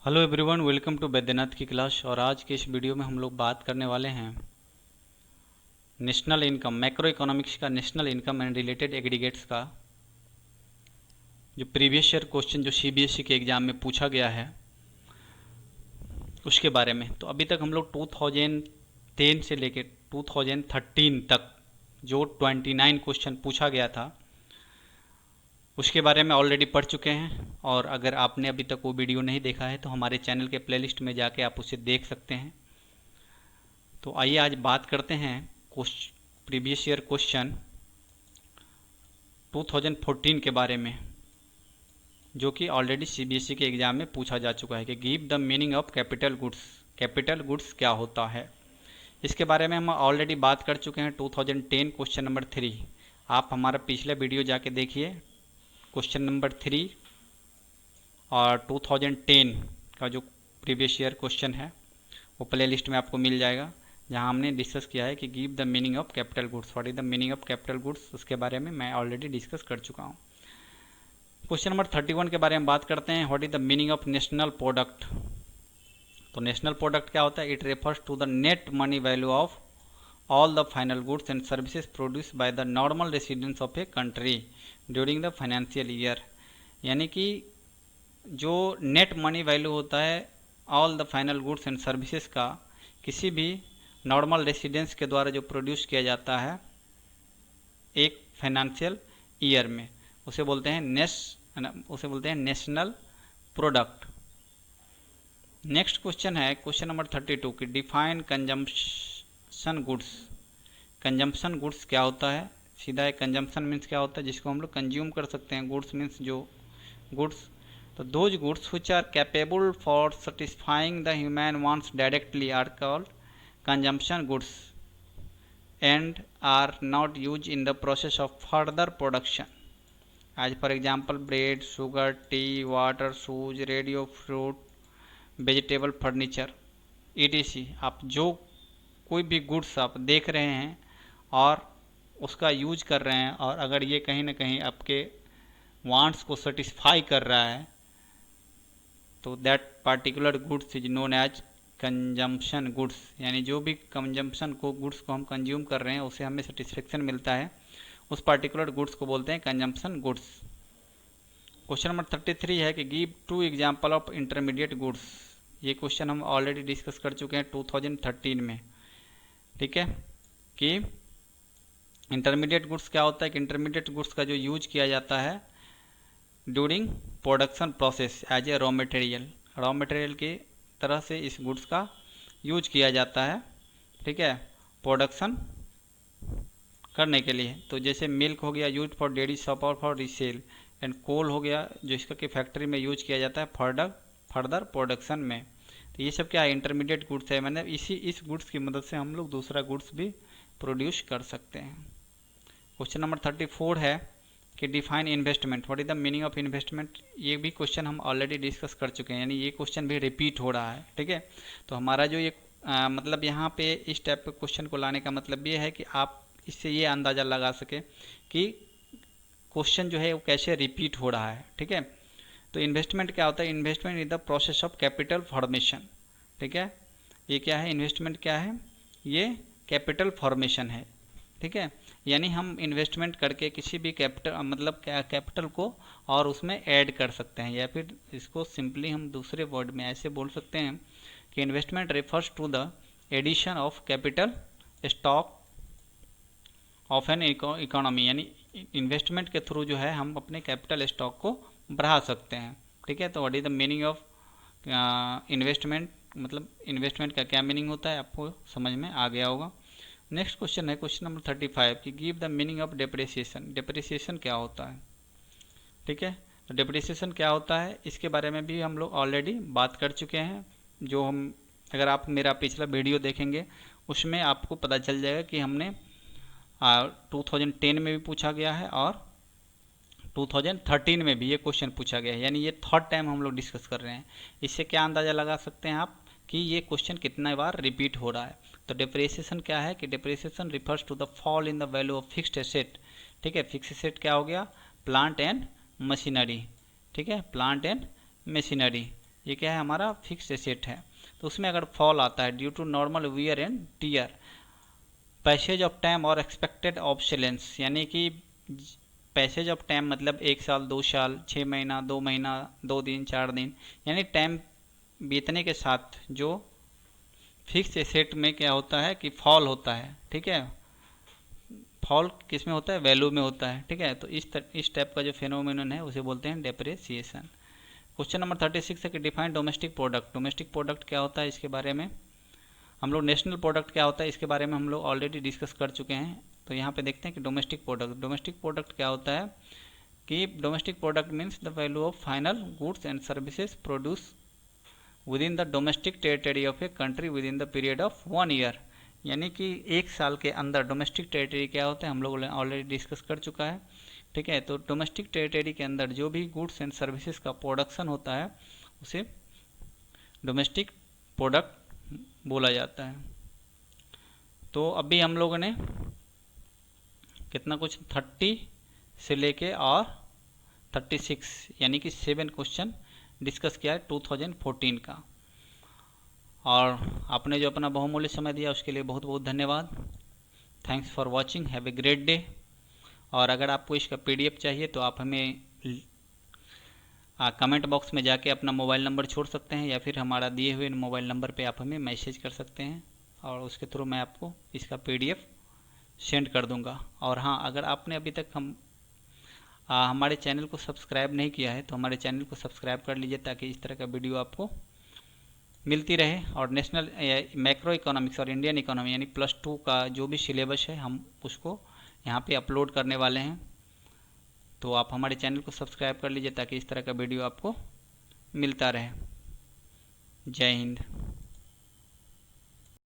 Hello everyone, welcome to Baidyanath की class. और आज के इस वीडियो में हम लोग बात करने वाले हैं नेशनल इनकम, मैक्रो इकोनॉमिक्स का national income and related aggregates का जो प्रीवियस ईयर क्वेश्चन जो सीबीएसई के एग्ज़ाम में पूछा गया है उसके बारे में। तो अभी तक हम लोग 2010 से लेकर 2013 तक जो 29 क्वेश्चन पूछा गया था उसके बारे में ऑलरेडी पढ़ चुके हैं। और अगर आपने अभी तक वो वीडियो नहीं देखा है तो हमारे चैनल के प्लेलिस्ट में जाके आप उसे देख सकते हैं। तो आइए आज बात करते हैं प्रीवियस ईयर क्वेश्चन 2014 के बारे में, जो कि ऑलरेडी सीबीएसई के एग्ज़ाम में पूछा जा चुका है कि give the meaning of capital goods. Capital goods क्या होता है, इसके बारे में हम ऑलरेडी बात कर चुके हैं 2010 क्वेश्चन नंबर 3। आप हमारा पिछला वीडियो जाके देखिए, क्वेश्चन नंबर 3 और 2010 का जो प्रीवियस ईयर क्वेश्चन है वो प्ले लिस्ट में आपको मिल जाएगा, जहां हमने डिस्कस किया है कि give the meaning of capital goods. What is the meaning of capital goods, उसके बारे में मैं ऑलरेडी डिस्कस कर चुका हूं। क्वेश्चन नंबर 31 के बारे में बात करते हैं। What is the meaning of national product. तो नेशनल प्रोडक्ट क्या होता है? It refers to the net money value of all the final goods and services produce by the normal residents of a country during the financial year. यानी कि जो net money value होता है all the final goods and services का किसी भी normal residence के द्वारा जो प्रोड्यूस किया जाता है एक फाइनेंशियल ईयर में, उसे बोलते हैं नेशनल प्रोडक्ट। नेक्स्ट क्वेश्चन है क्वेश्चन नंबर 32 की define consumption goods. Consumption goods क्या होता है? सीधा है, कंजम्पशन मीन्स क्या होता है? जिसको हम लोग कंज्यूम कर सकते हैं। गुड्स मीन्स जो गुड्स, तो those goods which are capable for satisfying the human wants directly are called consumption goods and are not used in the process of further production. As for example, bread, sugar, tea, water, shoes, radio, fruit, vegetable, furniture, etc. आप जो कोई भी goods आप देख रहे हैं और उसका यूज कर रहे हैं, और अगर ये कहीं ना कहीं आपके वांट्स को सेटिस्फाई कर रहा है तो that particular goods is known as consumption goods. यानी जो भी कंजम्पशन को गुड्स को हम कंज्यूम कर रहे हैं उसे हमें सेटिस्फेक्शन मिलता है, उस पार्टिकुलर गुड्स को बोलते हैं कंजम्पशन गुड्स। क्वेश्चन नंबर 33 है कि give 2 example of intermediate goods. ये क्वेश्चन हम ऑलरेडी डिस्कस कर चुके हैं 2013 में। ठीक है, कि इंटरमीडिएट गुड्स क्या होता है? कि इंटरमीडिएट गुड्स का जो यूज किया जाता है during production process as a raw material की तरह से इस गुड्स का यूज किया जाता है। ठीक है, प्रोडक्शन करने के लिए। तो जैसे मिल्क हो गया यूज फॉर डेयरी शॉप और फॉर रीसेल, एंड कोल हो गया जो इसका कि फैक्ट्री में यूज किया जाता है फर्दर प्रोडक्शन में। तो ये सब क्या है? इंटरमीडिएट गुड्स है। मतलब इस गुड्स की मदद से हम लोग दूसरा गुड्स भी प्रोड्यूस कर सकते हैं। क्वेश्चन नंबर 34 है कि define investment. What is the meaning of investment. ये भी क्वेश्चन हम ऑलरेडी डिस्कस कर चुके हैं, यानी ये क्वेश्चन भी रिपीट हो रहा है। ठीक है, तो हमारा जो ये मतलब यहाँ पे इस टाइप के क्वेश्चन को लाने का मतलब ये है कि आप इससे ये अंदाज़ा लगा सके कि क्वेश्चन जो है वो कैसे रिपीट हो रहा है। ठीक है, तो इन्वेस्टमेंट क्या होता है? Investment is the process of capital formation. ठीक है, ये क्या है? इन्वेस्टमेंट क्या है? ये कैपिटल फॉर्मेशन है। ठीक है, यानी हम इन्वेस्टमेंट करके किसी भी कैपिटल को और उसमें ऐड कर सकते हैं, या फिर इसको सिंपली हम दूसरे वर्ड में ऐसे बोल सकते हैं कि investment refers to the addition of capital stock of an economy. यानी इन्वेस्टमेंट के थ्रू जो है हम अपने कैपिटल स्टॉक को बढ़ा सकते हैं। ठीक है, तो what is the meaning of investment, मतलब इन्वेस्टमेंट का क्या मीनिंग होता है आपको समझ में आ गया होगा। नेक्स्ट क्वेश्चन है क्वेश्चन नंबर 35 कि give the meaning of depreciation. Depreciation क्या होता है? ठीक है, तो डेप्रिसिएशन क्या होता है इसके बारे में भी हम लोग ऑलरेडी बात कर चुके हैं। जो हम अगर आप मेरा पिछला वीडियो देखेंगे उसमें आपको पता चल जाएगा कि हमने 2010 में भी पूछा गया है और 2013 में भी ये क्वेश्चन पूछा गया है, यानी ये थर्ड टाइम हम लोग डिस्कस कर रहे हैं। इससे क्या अंदाज़ा लगा सकते हैं आप कि ये क्वेश्चन कितना बार रिपीट हो रहा है। तो डेप्रिसिएशन क्या है? कि depreciation refers to the fall in the value of fixed asset. ठीक है, फिक्स्ड एसेट क्या हो गया? Plant and machinery. ठीक है, प्लांट एंड मशीनरी ये क्या है, हमारा फिक्स एसेट है। तो उसमें अगर फॉल आता है due to normal wear and tear, passage of time और एक्सपेक्टेड ऑब्सोलेंस, यानी कि पैसेज ऑफ टाइम मतलब 1 साल, 2 साल, 6 महीना, 2 महीना, 2 दिन, 4 दिन, यानी टाइम बीतने के साथ जो फिक्स एसेट में क्या होता है कि फॉल होता है, ठीक है। फॉल किस में होता है, वैल्यू में होता है, ठीक है। तो इस टाइप का जो फेनोमेनन है उसे बोलते हैं डेप्रिसिएशन। क्वेश्चन नंबर 36 है कि define domestic product. Domestic product क्या होता है, इसके बारे में हम लोग, नेशनल प्रोडक्ट क्या होता है इसके बारे में हम लोग ऑलरेडी डिस्कस कर चुके हैं। तो यहाँ पे देखते हैं कि डोमेस्टिक प्रोडक्ट क्या होता है कि domestic product means the value of final goods and services produce with in the domestic territory of a country with in the period of 1 year, यानी कि 1 साल के अंदर डोमेस्टिक टेरिटरी क्या होता है हम लोग ऑलरेडी डिस्कस कर चुका है, ठीक है। तो डोमेस्टिक टेरिटरी के अंदर जो भी गुड्स एंड सर्विसेज का प्रोडक्शन होता है उसे डोमेस्टिक प्रोडक्ट बोला जाता है। तो अभी हम लोगों ने कितना कुछ 30 से लेके और 36 यानी कि 7 क्वेश्चन डिस्कस किया है 2014 का। और आपने जो अपना बहुमूल्य समय दिया उसके लिए बहुत बहुत धन्यवाद। Thanks for watching, have a great day. और अगर आपको इसका PDF चाहिए तो आप हमें कमेंट बॉक्स में जाके अपना मोबाइल नंबर छोड़ सकते हैं, या फिर हमारा दिए हुए मोबाइल नंबर पे आप हमें मैसेज कर सकते हैं और उसके थ्रू मैं आपको इसका PDF सेंड कर दूंगा। और हाँ, अगर आपने अभी तक हमारे चैनल को सब्सक्राइब नहीं किया है तो हमारे चैनल को सब्सक्राइब कर लीजिए, ताकि इस तरह का वीडियो आपको मिलती रहे। और नेशनल मैक्रो इकोनॉमिक्स और इंडियन इकोनॉमी यानी +2 का जो भी सिलेबस है हम उसको यहाँ पे अपलोड करने वाले हैं। तो आप हमारे चैनल को सब्सक्राइब कर लीजिए ताकि इस तरह का वीडियो आपको मिलता रहे। जय हिंद।